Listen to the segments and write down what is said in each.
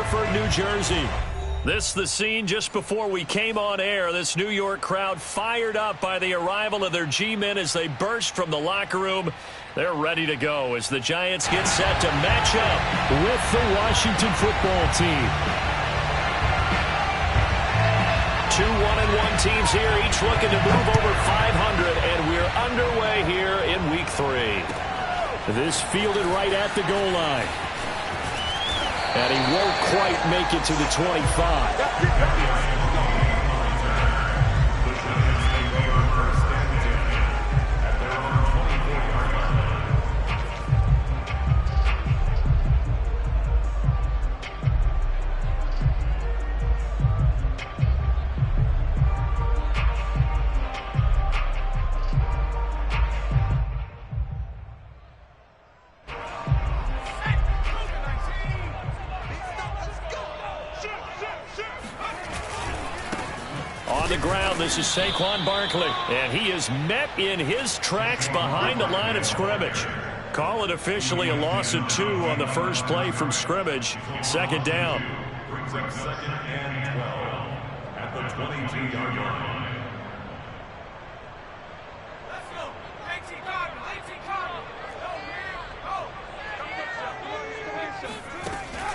For New Jersey. This the scene just before we came on air. This New York crowd fired up by the arrival of their G-men as they burst from the locker room. They're ready to go as the Giants get set to match up with the Washington football team. Two 1-1 teams here, each looking to move over 500, and we're underway here in Week 3. This fielded right at the goal line. And he won't quite make it to the 25. On the ground, this is Saquon Barkley, and he is met in his tracks behind the line of scrimmage. Call it officially a loss of 2 on the first play from scrimmage. Second down. Brings up 2nd and 12 at the 22-yard line.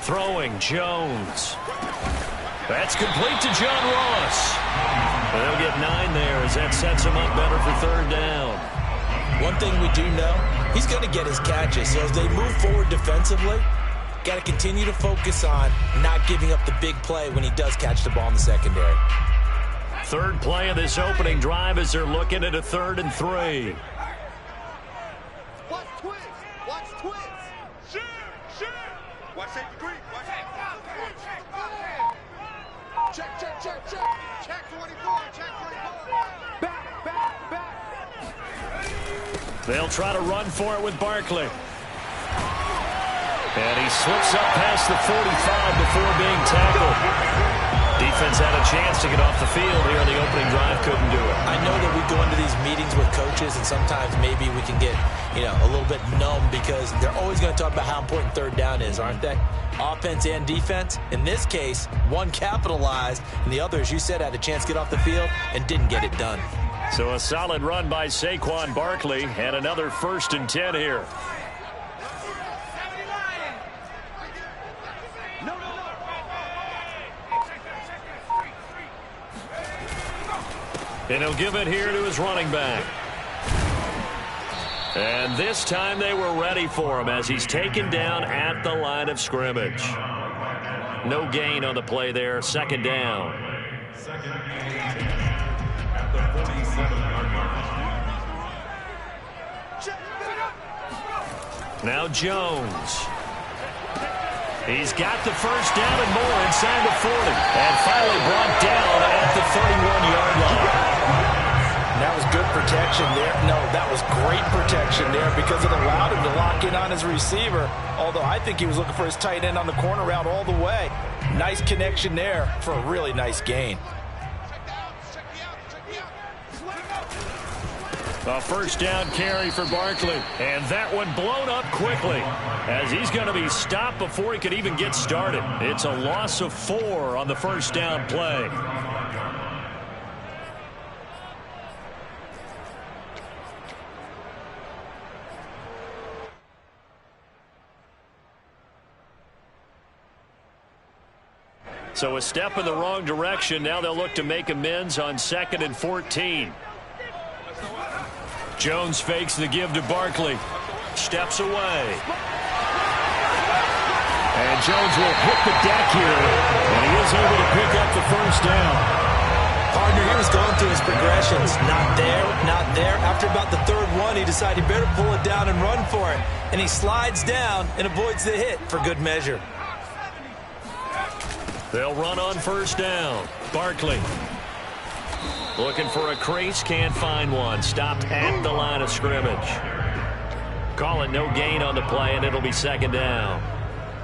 Throwing Jones. That's complete to John Ross. They'll get 9 there as that sets him up better for third down. One thing we do know, he's going to get his catches. So as they move forward defensively, got to continue to focus on not giving up the big play when he does catch the ball in the secondary. Third play of this opening drive as they're looking at a 3rd and 3. Watch twist. Watch twist. Shoot. Watch safety green. Watch it. Check. Check 24. Check 24. Back. They'll try to run for it with Barkley. And he slips up past the 45 before being tackled. Defense had a chance to get off the field here on the opening drive, couldn't do it. I know that we go into these meetings with coaches, and sometimes maybe we can get, a little bit numb because they're always going to talk about how important third down is, aren't they? Offense and defense. In this case, one capitalized, and the other, as you said, had a chance to get off the field and didn't get it done. So a solid run by Saquon Barkley and another 1st and 10 here. And he'll give it here to his running back. And this time they were ready for him as he's taken down at the line of scrimmage. No gain on the play there. 2nd down. Second and 10 at the 47-yard line. Now Jones. He's got the first down and more inside the 40. And finally brought down at the 31-yard line. That was good protection there. No, that was great protection there because it allowed him to lock in on his receiver. Although I think he was looking for his tight end on the corner route all the way. Nice connection there for a really nice gain. A first down carry for Barkley. And that one blown up quickly as he's going to be stopped before he could even get started. It's a loss of 4 on the first down play. So a step in the wrong direction. Now they'll look to make amends on 2nd and 14. Jones fakes the give to Barkley. Steps away. And Jones will hit the deck here. And he is able to pick up the first down. Partner, he was going through his progressions. Not there, not there. After about the 3rd one, he decided he better pull it down and run for it. And he slides down and avoids the hit for good measure. They'll run on first down. Barkley looking for a crease, can't find one. Stopped at the line of scrimmage. Call it no gain on the play, and it'll be 2nd down.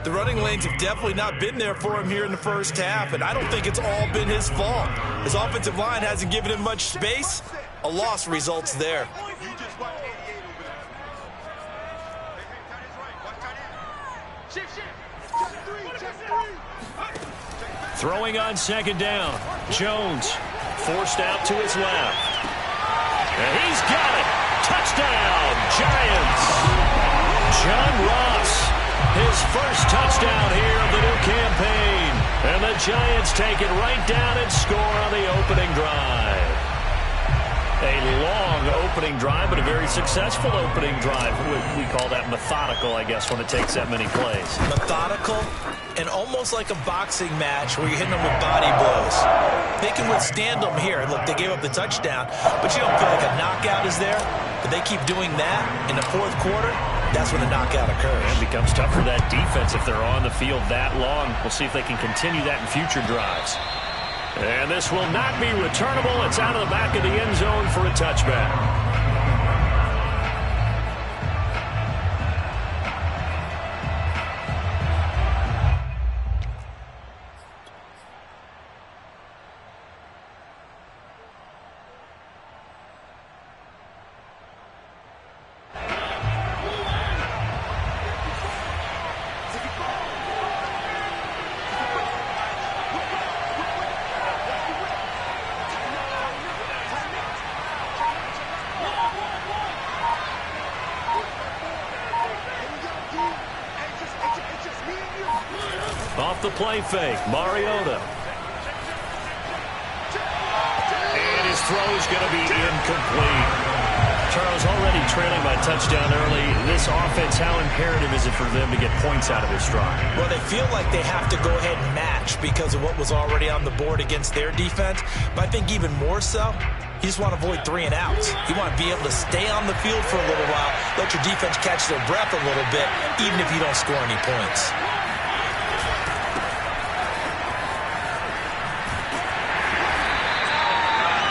The running lanes have definitely not been there for him here in the first half, and I don't think it's all been his fault. His offensive line hasn't given him much space. A loss results there. Shift. Check 3. Throwing on second down. Jones forced out to his left. And he's got it. Touchdown, Giants. John Ross, his first touchdown here of the new campaign. And the Giants take it right down and score on the opening drive. A long opening drive, but a very successful opening drive. We call that methodical, I guess, when it takes that many plays. Methodical and almost like a boxing match where you're hitting them with body blows. They can withstand them here. Look, they gave up the touchdown, but you don't feel like a knockout is there. But they keep doing that in the fourth quarter. That's when the knockout occurs. And it becomes tough for that defense if they're on the field that long. We'll see if they can continue that in future drives. And this will not be returnable. It's out of the back of the end zone for a touchback. Off the play fake, Mariota. And his throw is going to be incomplete. Charles, already trailing by touchdown early. This offense, how imperative is it for them to get points out of this drive? Well, they feel like they have to go ahead and match because of what was already on the board against their defense. But I think even more so, you just want to avoid 3 and outs. You want to be able to stay on the field for a little while, let your defense catch their breath a little bit, even if you don't score any points.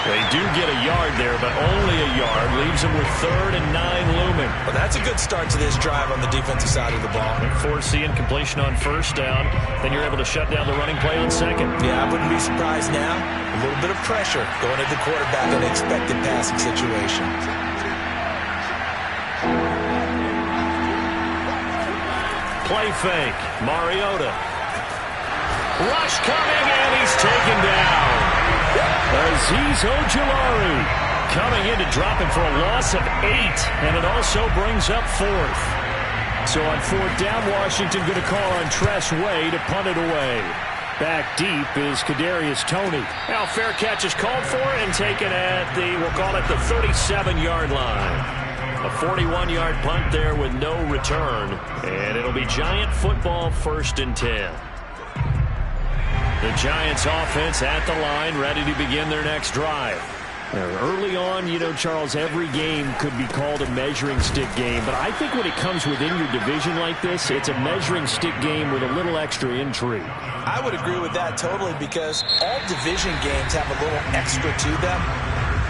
They do get a yard there, but only a yard. Leaves them with 3rd and 9 looming. Well, that's a good start to this drive on the defensive side of the ball. Forcing completion on first down. Then you're able to shut down the running play on second. Yeah, I wouldn't be surprised now. A little bit of pressure going at the quarterback in an expected passing situation. Play fake. Mariota. Rush coming, and he's taken down. Azeez Ojulari coming in to drop him for a loss of 8, and it also brings up 4th. So on 4th down, Washington going to call on Tress Way to punt it away. Back deep is Kadarius Toney. Now fair catch is called for and taken at the, we'll call it the 37-yard line. A 41-yard punt there with no return, and it'll be Giant football 1st and 10. The Giants offense at the line, ready to begin their next drive. Early on, you know, Charles, every game could be called a measuring stick game, but I think when it comes within your division like this, it's a measuring stick game with a little extra intrigue. I would agree with that totally because all division games have a little extra to them.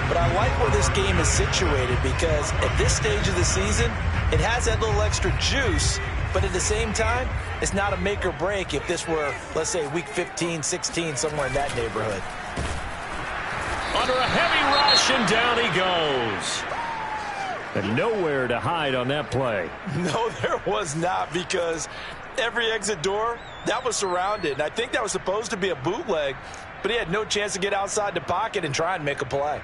But I like where this game is situated because at this stage of the season, it has that little extra juice. But at the same time, it's not a make or break if this were, let's say, week 15, 16, somewhere in that neighborhood. Under a heavy rush, and down he goes. And nowhere to hide on that play. No, there was not because every exit door, that was surrounded. And I think that was supposed to be a bootleg, but he had no chance to get outside the pocket and try and make a play.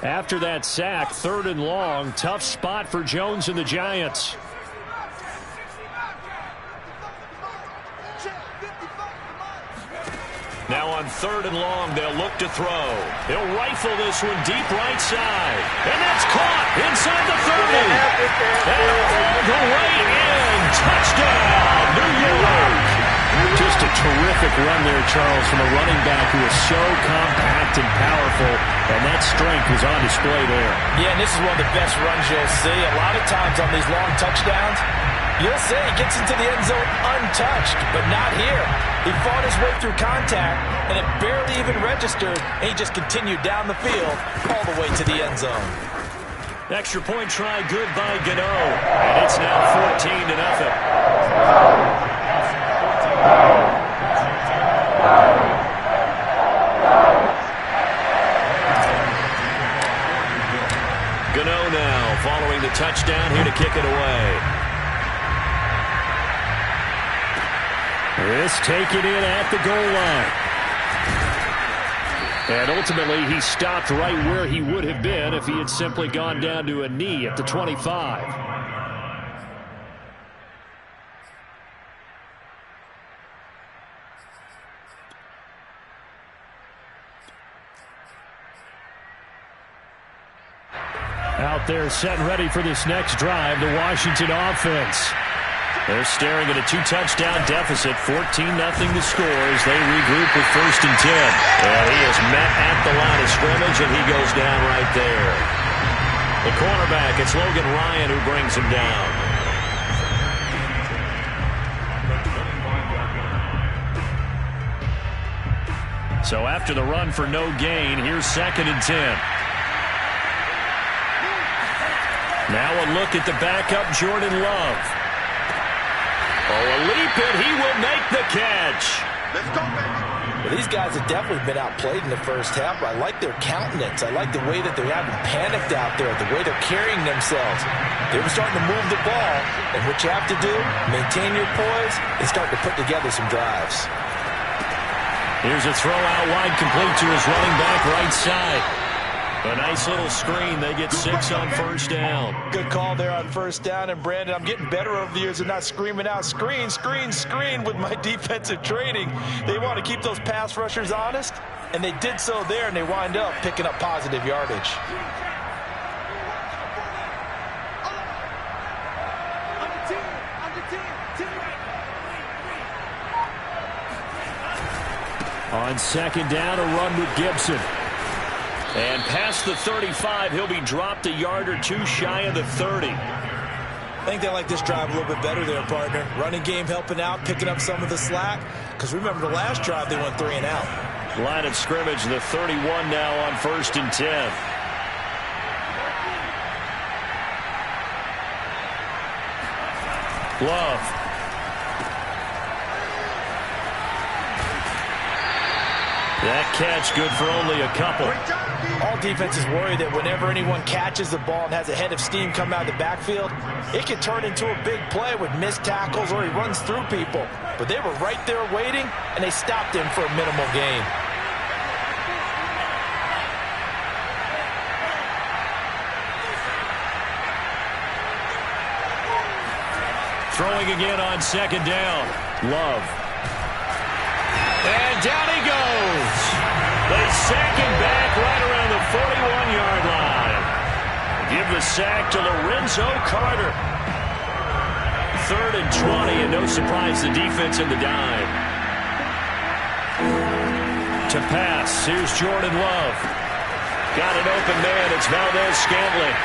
After that sack, 3rd and long, tough spot for Jones and the Giants. Now on 3rd and long, they'll look to throw. He'll rifle this one deep right side. And that's caught inside the 30. And all the way in. Touchdown, New York. Just a terrific run there, Charles, from a running back who is so compact and powerful, and that strength was on display there. Yeah, and this is one of the best runs you'll see. A lot of times on these long touchdowns, you'll see he gets into the end zone untouched, but not here. He fought his way through contact, and it barely even registered, and he just continued down the field all the way to the end zone. Extra point try good by Gano, and it's now 14-0. Gano now following the touchdown, here to kick it away. This taken in at the goal line. And ultimately, he stopped right where he would have been if he had simply gone down to a knee at the 25. Out there set and ready for this next drive, the Washington offense. They're staring at a 2-touchdown deficit, 14-0 to score as they regroup with 1st and 10. And he is met at the line of scrimmage, and he goes down right there. The cornerback, it's Logan Ryan who brings him down. So after the run for no gain, here's 2nd and 10. Now a look at the backup, Jordan Love. Oh, a leap, and he will make the catch. Let's go, baby. Well, these guys have definitely been outplayed in the first half. I like their countenance. I like the way that they haven't panicked out there, the way they're carrying themselves. They're starting to move the ball, and what you have to do, maintain your poise and start to put together some drives. Here's a throw out wide, complete to his running back right side. A nice little screen. They get 6 on 1st down. Good call there on 1st down. And, Brandon, I'm getting better over the years of not screaming out, screen, screen, screen with my defensive training. They want to keep those pass rushers honest, and they did so there, and they wind up picking up positive yardage. On 2nd down, a run with Gibson. And past the 35, he'll be dropped a yard or 2 shy of the 30. I think they like this drive a little bit better there, partner. Running game helping out, picking up some of the slack. Because remember, the last drive, they went 3 and out. Line of scrimmage, the 31 now on 1st and 10. Love. That catch good for only a couple. All defenses worry that whenever anyone catches the ball and has a head of steam come out of the backfield, it can turn into a big play with missed tackles or he runs through people. But they were right there waiting, and they stopped him for a minimal gain. Throwing again on 2nd down. Love. And down he goes. They sack him back right around the 41-yard line. Give the sack to Lorenzo Carter. 3rd and 20, and no surprise the defense in the dime. To pass, here's Jordan Love. Got an open man, it's Valdez-Scantling.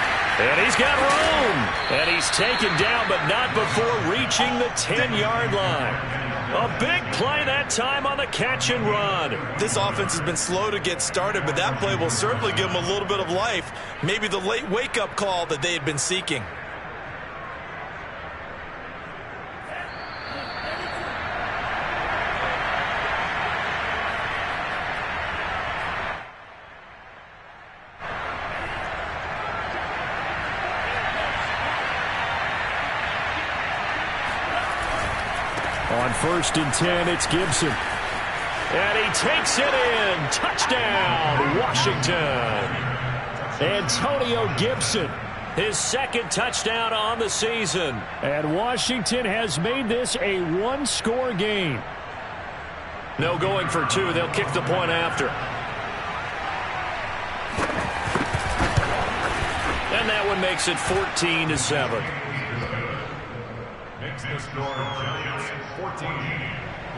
And he's got room. And he's taken down, but not before reaching the 10-yard line. A big play that time on the catch and run. This offense has been slow to get started, but that play will certainly give them a little bit of life. Maybe the late wake-up call that they had been seeking. On 1st and 10, it's Gibson. And he takes it in. Touchdown, Washington. Antonio Gibson, his 2nd touchdown on the season. And Washington has made this a 1-score game. No going for 2. They'll kick the point after. And that one makes it 14-7. Makes the score Giants 14,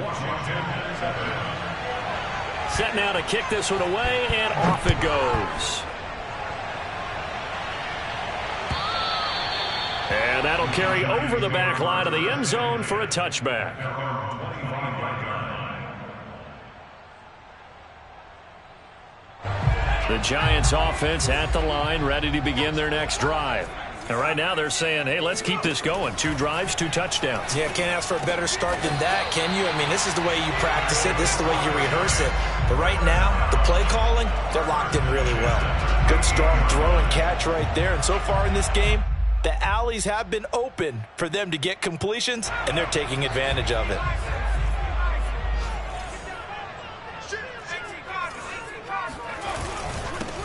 Washington 7. Set now to kick this one away, and off it goes. And that'll carry over the back line of the end zone for a touchback. The Giants offense at the line, ready to begin their next drive. And right now they're saying, hey, let's keep this going. 2 drives, 2 touchdowns. Yeah, can't ask for a better start than that, can you? I mean, this is the way you practice it. This is the way you rehearse it. But right now, the play calling, they're locked in really well. Good, strong throw and catch right there. And so far in this game, the alleys have been open for them to get completions, and they're taking advantage of it.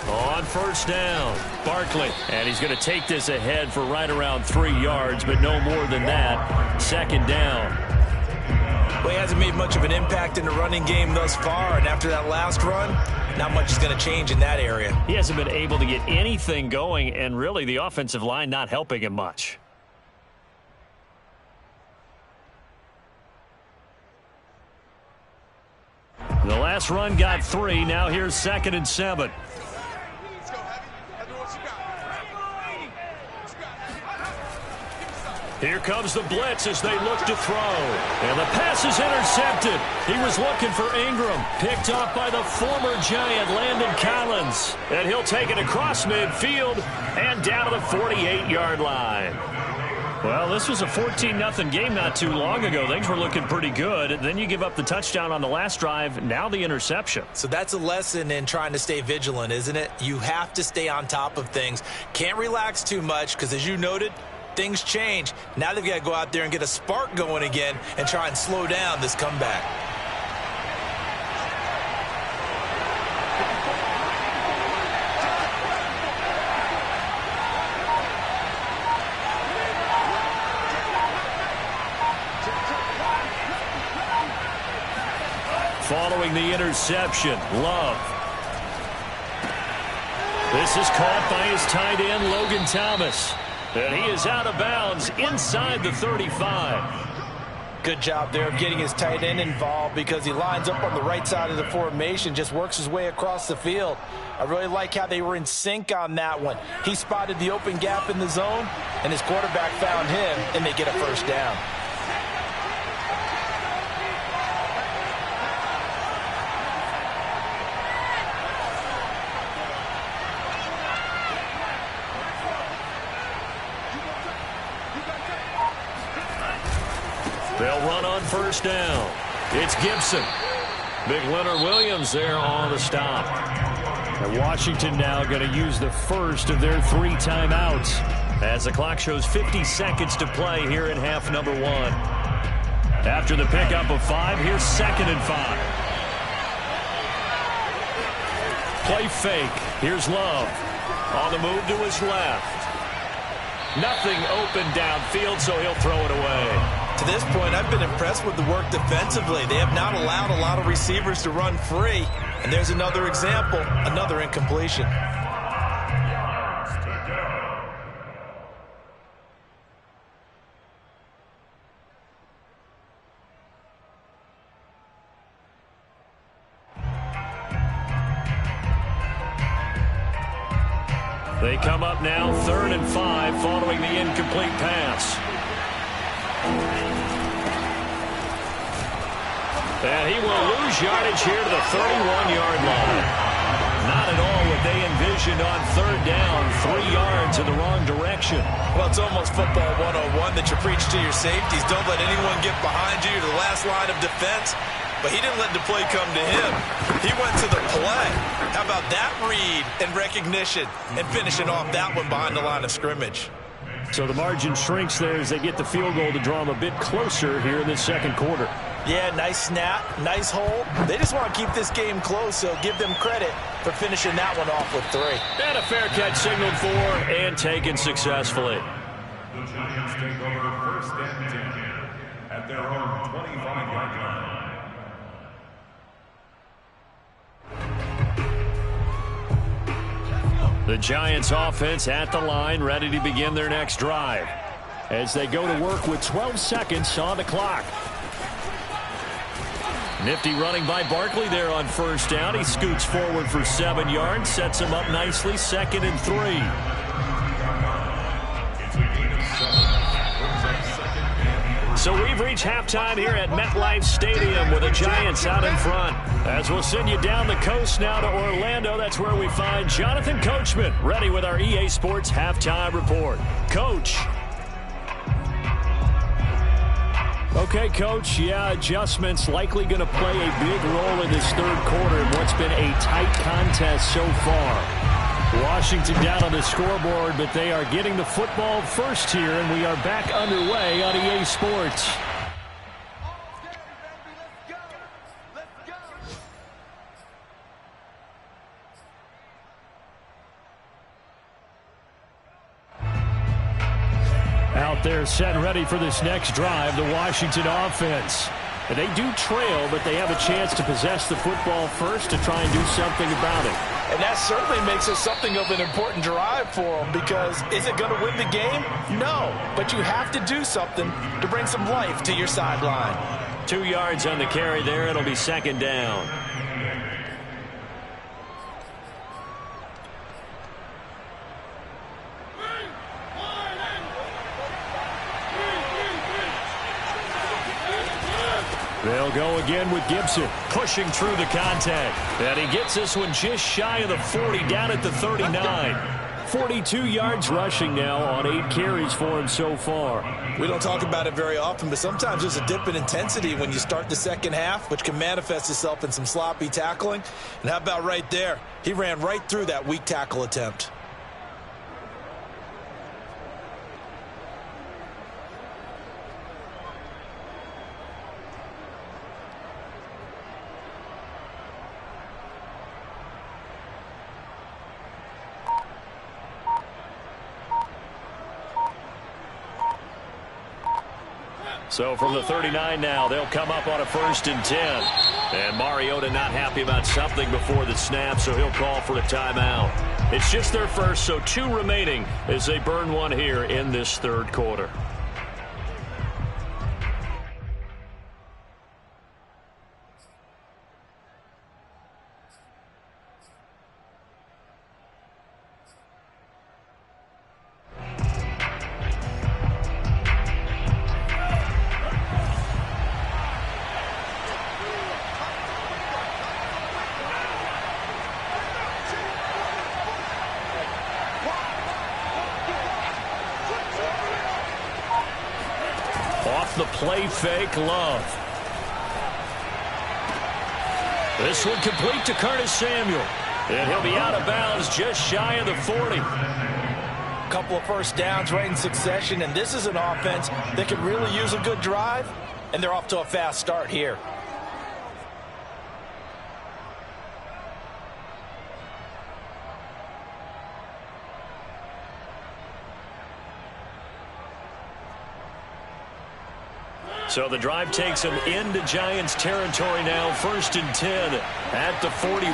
On first down, Barkley. And he's going to take this ahead for right around 3 yards, but no more than that. Second down. Well, he hasn't made much of an impact in the running game thus far, and after that last run, not much is going to change in that area. He hasn't been able to get anything going, and really the offensive line not helping him much. The last run got 3. Now here's 2nd and 7. Here comes the blitz as they look to throw. And the pass is intercepted. He was looking for Ingram. Picked off by the former Giant, Landon Collins. And he'll take it across midfield and down to the 48-yard line. Well, this was a 14-0 game not too long ago. Things were looking pretty good. Then you give up the touchdown on the last drive. Now the interception. So that's a lesson in trying to stay vigilant, isn't it? You have to stay on top of things. Can't relax too much because, as you noted, things change. Now they've got to go out there and get a spark going again and try and slow down this comeback. Following the interception, Love. This is caught by his tight end, Logan Thomas. And he is out of bounds inside the 35. Good job there of getting his tight end involved because he lines up on the right side of the formation, just works his way across the field. I really like how they were in sync on that one. He spotted the open gap in the zone, and his quarterback found him, and they get a first down. They'll run on first down. It's Gibson. Big Leonard Williams there on the stop. And Washington now going to use the first of their 3 timeouts as the clock shows 50 seconds to play here in half number 1. After the pickup of 5, here's 2nd and 5. Play fake. Here's Love. On the move to his left. Nothing open downfield, so he'll throw it away. To this point, I've been impressed with the work defensively. They have not allowed a lot of receivers to run free. And there's another example, another incompletion. They come up now 3rd and 5 following the incomplete pass. And he will lose yardage here to the 31-yard line. Not at all what they envisioned on 3rd down, 3 yards in the wrong direction. Well, it's almost football 101 that you preach to your safeties. Don't let anyone get behind you to the last line of defense. But he didn't let the play come to him. He went to the play. How about that read and recognition and finishing off that one behind the line of scrimmage? So the margin shrinks there as they get the field goal to draw them a bit closer here in the 2nd quarter. Yeah, nice snap, nice hold. They just want to keep this game close, so give them credit for finishing that one off with 3. And a fair catch signaled for and taken successfully. The Giants take over 1st and 10 at their own 25-yard line. The Giants offense at the line, ready to begin their next drive as they go to work with 12 seconds on the clock. Nifty running by Barkley there on first down. He scoots forward for 7 yards, sets him up nicely, 2nd and 3. So we've reached halftime here at MetLife Stadium with the Giants out in front. As we'll send you down the coast now to Orlando, that's where we find Jonathan Coachman, ready with our EA Sports Halftime Report. Coach. Okay, Coach, adjustments likely going to play a big role in this third quarter in what's been a tight contest so far. Washington down on the scoreboard, but they are getting the football first here, and we are back underway on EA Sports. Out there set and ready for this next drive, the Washington offense. And they do trail, but they have a chance to possess the football first to try and do something about it. And that certainly makes it something of an important drive for them, because is it going to win the game? No, but you have to do something to bring some life to your sideline. 2 yards on the carry there. It'll be second down. They'll go again with Gibson, pushing through the contact. And he gets this one just shy of the 40, down at the 39. 42 yards rushing now on 8 carries for him so far. We don't talk about it very often, but sometimes there's a dip in intensity when you start the second half, which can manifest itself in some sloppy tackling. And how about right there? He ran right through that weak tackle attempt. So from the 39 now, they'll come up on a 1st and 10. And Mariota not happy about something before the snap, so he'll call for a timeout. It's just their first, so 2 remaining as they burn one here in this third quarter. Off the play fake, Love. This one complete to Curtis Samuel. And he'll be out of bounds just shy of the 40. Couple of first downs right in succession, and this is an offense that could really use a good drive, and they're off to a fast start here. So the drive takes them into Giants territory now. 1st and 10 at the 41.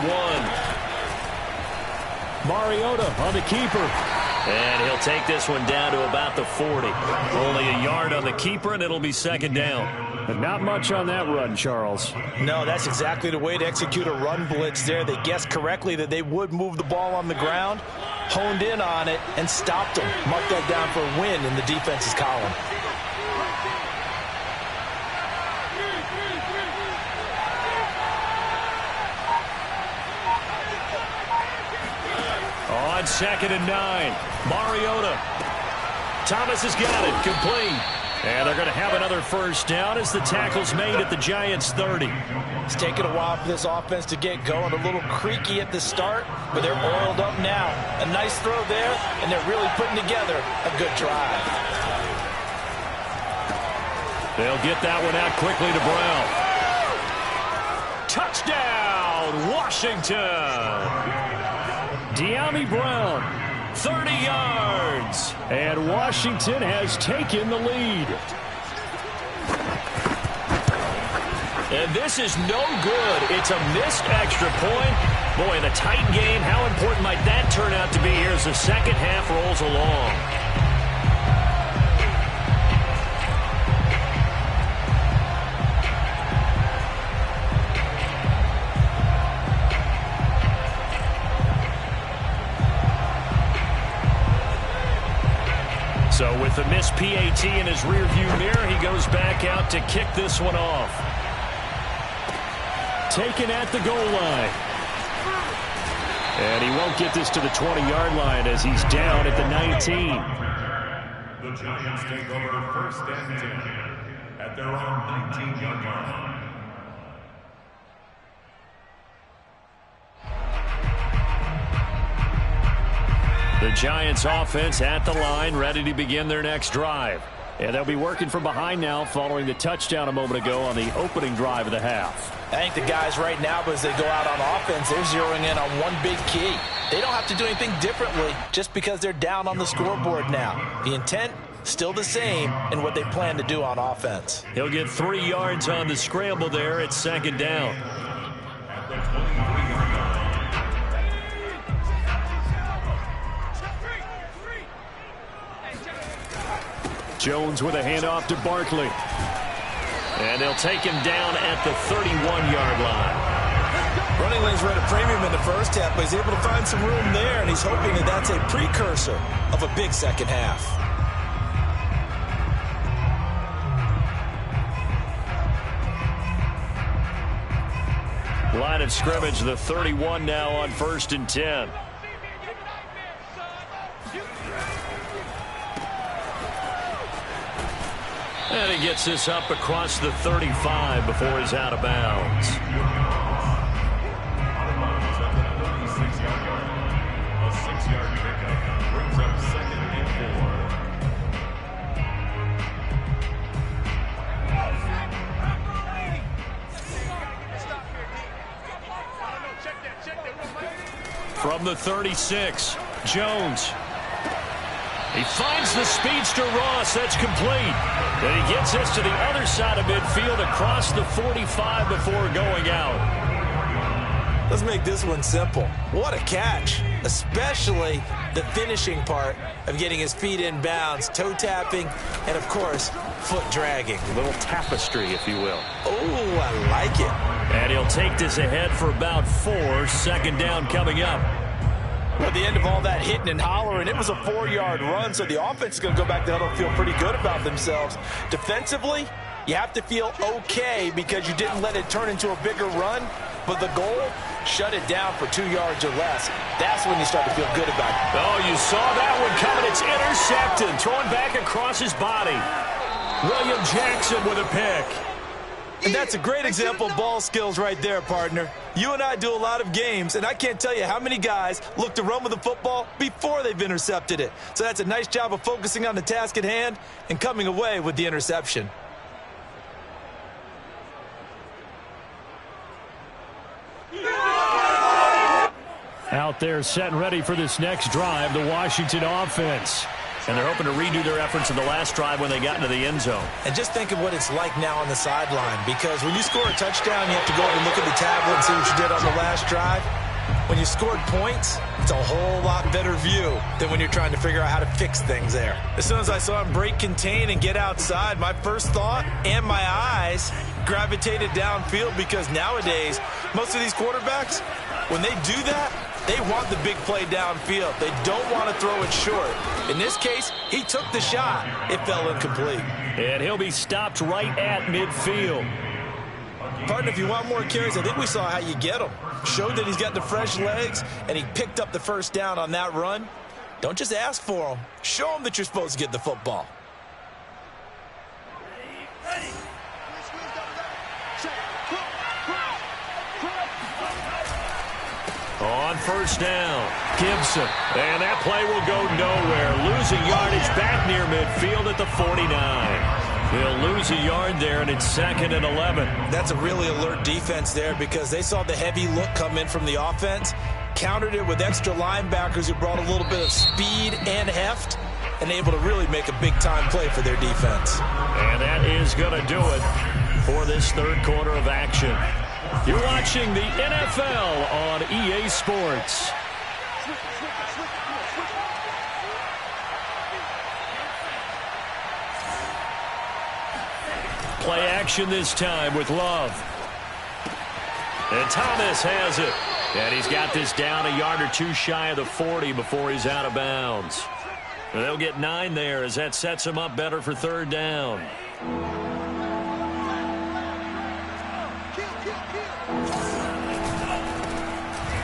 Mariota on the keeper. And he'll take this one down to about the 40. Only a yard on the keeper, and it'll be second down. But not much on that run, Charles. No, that's exactly the way to execute a run blitz there. They guessed correctly that they would move the ball on the ground, honed in on it, and stopped them. Mark that down for a win in the defense's column. On 2nd and 9, Mariota. Thomas has got it, complete. And they're going to have another first down as the tackle's made at the Giants' 30. It's taken a while for this offense to get going. A little creaky at the start, but they're oiled up now. A nice throw there, and they're really putting together a good drive. They'll get that one out quickly to Brown. Touchdown, Washington! De'Ami Brown, 30 yards. And Washington has taken the lead. And this is no good. It's a missed extra point. Boy, in a tight game, how important might that turn out to be here as the second half rolls along? So with the missed PAT in his rearview mirror, he goes back out to kick this one off. Taken at the goal line. And he won't get this to the 20-yard line as he's down at the 19. The Giants take over first and 10 at their own 19-yard line. The Giants offense at the line, ready to begin their next drive. And they'll be working from behind now following the touchdown a moment ago on the opening drive of the half. I think the guys right now, as they go out on offense, they're zeroing in on one big key. They don't have to do anything differently just because they're down on the scoreboard now. The intent, still the same in what they plan to do on offense. He'll get 3 yards on the scramble there at second down. At the 23-yard line. Jones with a handoff to Barkley. And they'll take him down at the 31-yard line. Running lanes were at a premium in the first half, but he's able to find some room there, and he's hoping that that's a precursor of a big second half. Line of scrimmage, the 31 now on 1st and 10. And he gets this up across the 35 before he's out of bounds. A 6-yard pickup brings up 2nd and 4. From the 36, Jones. He finds the speedster Ross. That's complete. And he gets this to the other side of midfield across the 45 before going out. Let's make this one simple. What a catch, especially the finishing part of getting his feet in bounds, toe tapping, and, of course, foot dragging. A little tapestry, if you will. Oh, I like it. And he'll take this ahead for about 4. 2nd down coming up. At the end of all that hitting and hollering, it was a 4-yard run, so the offense is going to go back to huddle and feel pretty good about themselves. Defensively, you have to feel okay because you didn't let it turn into a bigger run, but the goal, shut it down for 2 yards or less. That's when you start to feel good about it. Oh, you saw that one coming. It's intercepted, thrown back across his body. William Jackson with a pick. And that's a great example of ball skills right there, partner. You and I do a lot of games, and I can't tell you how many guys look to run with the football before they've intercepted it. So that's a nice job of focusing on the task at hand and coming away with the interception. Out there set and ready for this next drive, the Washington offense. And they're hoping to redo their efforts in the last drive when they got into the end zone. And just think of what it's like now on the sideline, because when you score a touchdown, you have to go over and look at the tablet and see what you did on the last drive. When you scored points, it's a whole lot better view than when you're trying to figure out how to fix things there. As soon as I saw him break contain and get outside, my first thought and my eyes gravitated downfield, because nowadays, most of these quarterbacks, when they do that, they want the big play downfield. They don't want to throw it short. In this case, he took the shot. It fell incomplete. And he'll be stopped right at midfield. Partner, if you want more carries, I think we saw how you get them. Showed that he's got the fresh legs, and he picked up the first down on that run. Don't just ask for them. Show them that you're supposed to get the football. On 1st down, Gibson. And that play will go nowhere. Losing yardage back near midfield at the 49. He'll lose a yard there, and it's 2nd and 11. That's a really alert defense there, because they saw the heavy look come in from the offense, countered it with extra linebackers who brought a little bit of speed and heft, and able to really make a big-time play for their defense. And that is going to do it for this 3rd quarter of action. You're watching the NFL on EA Sports. Play action this time with Love. And Thomas has it. And he's got this down a yard or two shy of the 40 before he's out of bounds. They'll get 9 there as that sets them up better for third down.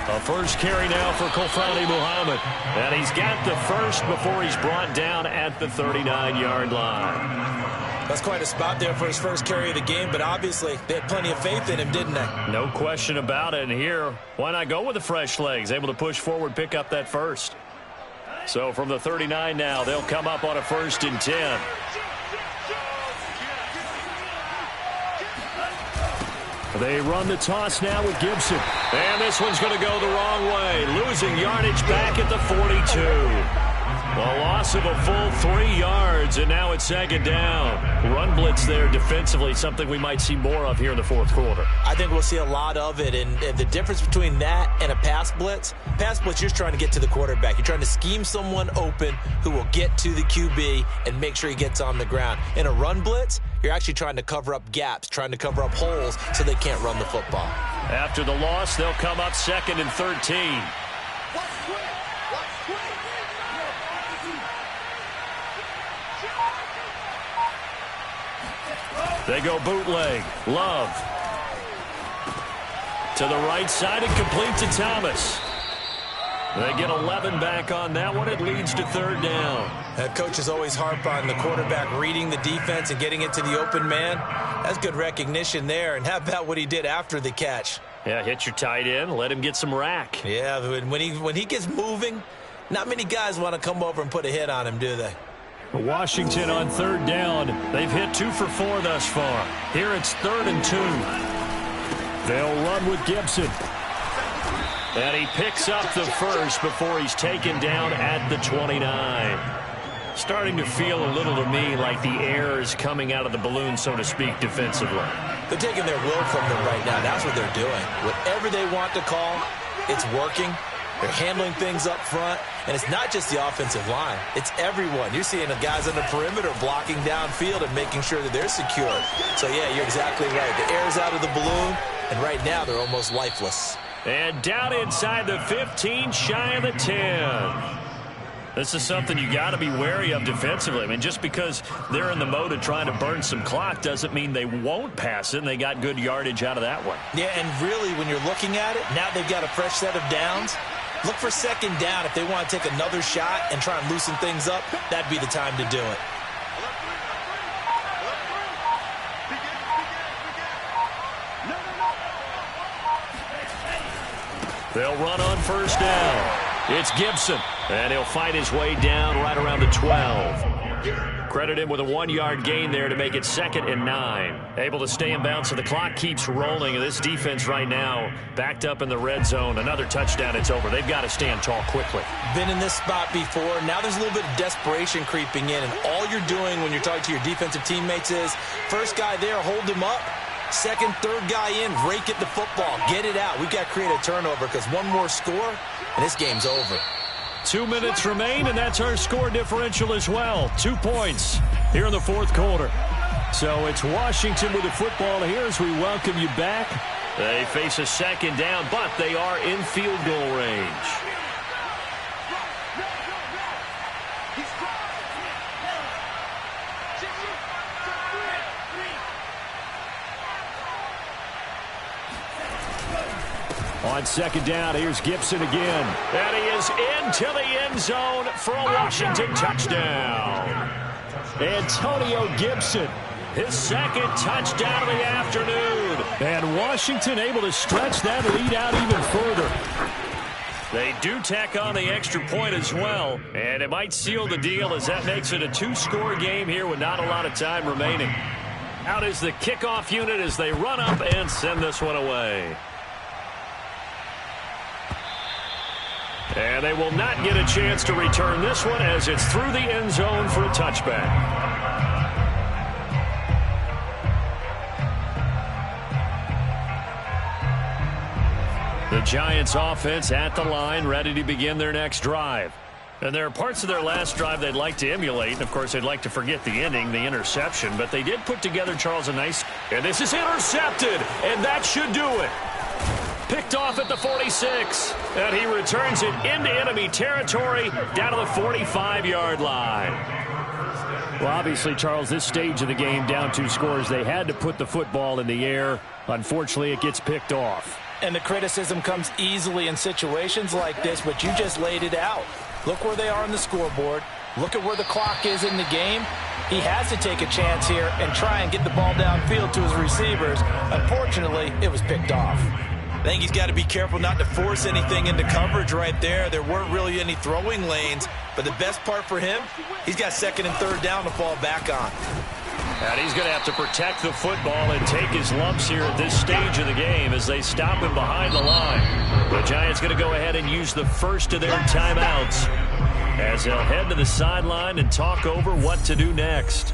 A first carry now for Kofrani Muhammad. And he's got the first before he's brought down at the 39-yard line. That's quite a spot there for his first carry of the game, but obviously they had plenty of faith in him, didn't they? No question about it. And here, why not go with the fresh legs? Able to push forward, pick up that first. So from the 39 now, they'll come up on a 1st and 10. They run the toss now with Gibson. And this one's going to go the wrong way. Losing yardage back at the 42. A loss of a full 3 yards, and now it's 2nd down. Run blitz there defensively, something we might see more of here in the 4th quarter. I think we'll see a lot of it, and the difference between that and a pass blitz, you're just trying to get to the quarterback. You're trying to scheme someone open who will get to the QB and make sure he gets on the ground. In a run blitz, you're actually trying to cover up gaps, trying to cover up holes so they can't run the football. After the loss, they'll come up 2nd and 13. They go bootleg. Love. To the right side and complete to Thomas. They get 11 back on that one. It leads to 3rd down. Coaches always harp on the quarterback reading the defense and getting it to the open man. That's good recognition there. And how about what he did after the catch? Yeah, hit your tight end. Let him get some rack. Yeah, when he gets moving, not many guys want to come over and put a hit on him, do they? Washington on 3rd down. They've hit 2 for 4 thus far. Here it's 3rd and 2. They'll run with Gibson. And he picks up the first before he's taken down at the 29. Starting to feel a little to me like the air is coming out of the balloon, so to speak, defensively. They're taking their will from them right now. That's what they're doing. Whatever they want to call, it's working. They're handling things up front, and it's not just the offensive line. It's everyone. You're seeing the guys on the perimeter blocking downfield and making sure that they're secure. So, yeah, you're exactly right. The air's out of the balloon, and right now they're almost lifeless. And down inside the 15, shy of the 10. This is something you got to be wary of defensively. I mean, just because they're in the mode of trying to burn some clock doesn't mean they won't pass it, and they got good yardage out of that one. Yeah, and really, when you're looking at it, now they've got a fresh set of downs. Look for 2nd down. If they want to take another shot and try and loosen things up, that'd be the time to do it. They'll run on 1st down. It's Gibson, and he'll fight his way down right around the 12. Credit him with a 1-yard gain there to make it 2nd and 9. Able to stay in bounds, so the clock keeps rolling. And this defense right now backed up in the red zone. Another touchdown, it's over. They've got to stand tall quickly. Been in this spot before. Now there's a little bit of desperation creeping in. And all you're doing when you're talking to your defensive teammates is, first guy there, hold him up. 2nd, 3rd guy in, rake at the football. Get it out. We've got to create a turnover because one more score, and this game's over. 2 minutes remain, and that's our score differential as well. 2 points here in the 4th quarter. So it's Washington with the football here as we welcome you back. They face a 2nd down, but they are in field goal range. On 2nd down, here's Gibson again. And he is into the end zone for a Washington touchdown. Antonio Gibson, his 2nd touchdown of the afternoon. And Washington able to stretch that lead out even further. They do tack on the extra point as well. And it might seal the deal as that makes it a 2-score game here with not a lot of time remaining. Out is the kickoff unit as they run up and send this one away. And they will not get a chance to return this one as it's through the end zone for a touchback. The Giants offense at the line, ready to begin their next drive. And there are parts of their last drive they'd like to emulate. And, of course, they'd like to forget the ending, the interception. But they did put together, Charles, a nice... And this is intercepted, and that should do it. Picked off at the 46. And he returns it into enemy territory down to the 45-yard line. Well, obviously, Charles, this stage of the game, down 2 scores, they had to put the football in the air. Unfortunately, it gets picked off. And the criticism comes easily in situations like this, but you just laid it out. Look where they are on the scoreboard. Look at where the clock is in the game. He has to take a chance here and try and get the ball downfield to his receivers. Unfortunately, it was picked off. I think he's got to be careful not to force anything into coverage right there. There weren't really any throwing lanes, but the best part for him, he's got 2nd and 3rd down to fall back on. And he's going to have to protect the football and take his lumps here at this stage of the game as they stop him behind the line. The Giants going to go ahead and use the first of their timeouts as they'll head to the sideline and talk over what to do next.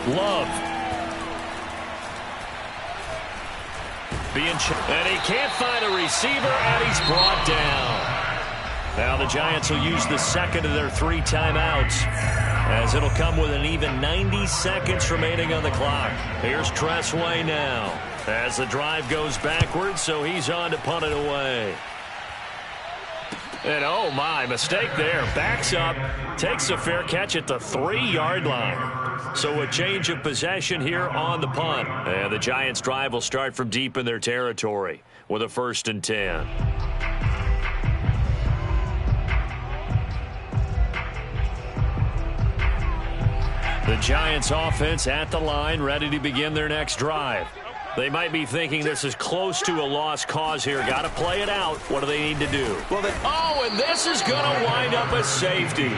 Love. And he can't find a receiver, and he's brought down. Now the Giants will use the 2nd of their 3 timeouts, as it'll come with an even 90 seconds remaining on the clock. Here's Tressway now, as the drive goes backwards, so he's on to punt it away. And oh my, mistake there. Backs up, takes a fair catch at the 3-yard line. So a change of possession here on the punt. And the Giants' drive will start from deep in their territory with a 1st and 10. The Giants' offense at the line, ready to begin their next drive. They might be thinking this is close to a lost cause here. Got to play it out. What do they need to do? Oh, and this is going to wind up a safety.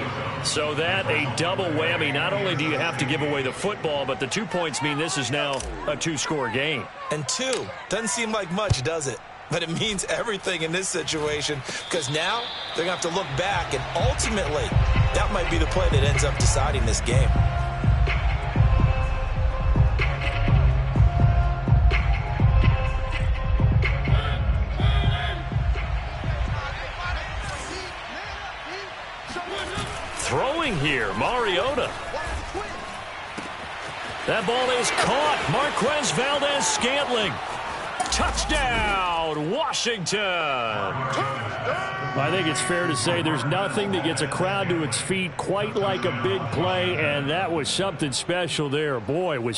So that a double whammy. Not only do you have to give away the football, but the 2 points mean this is now a 2-score game. And 2 doesn't seem like much, does it? But it means everything in this situation, because now they're going to have to look back, and ultimately that might be the play that ends up deciding this game. Throwing here, Mariota. That ball is caught. Marquez Valdez-Scantling. Touchdown, Washington. I think it's fair to say there's nothing that gets a crowd to its feet quite like a big play, and that was something special there. Boy, was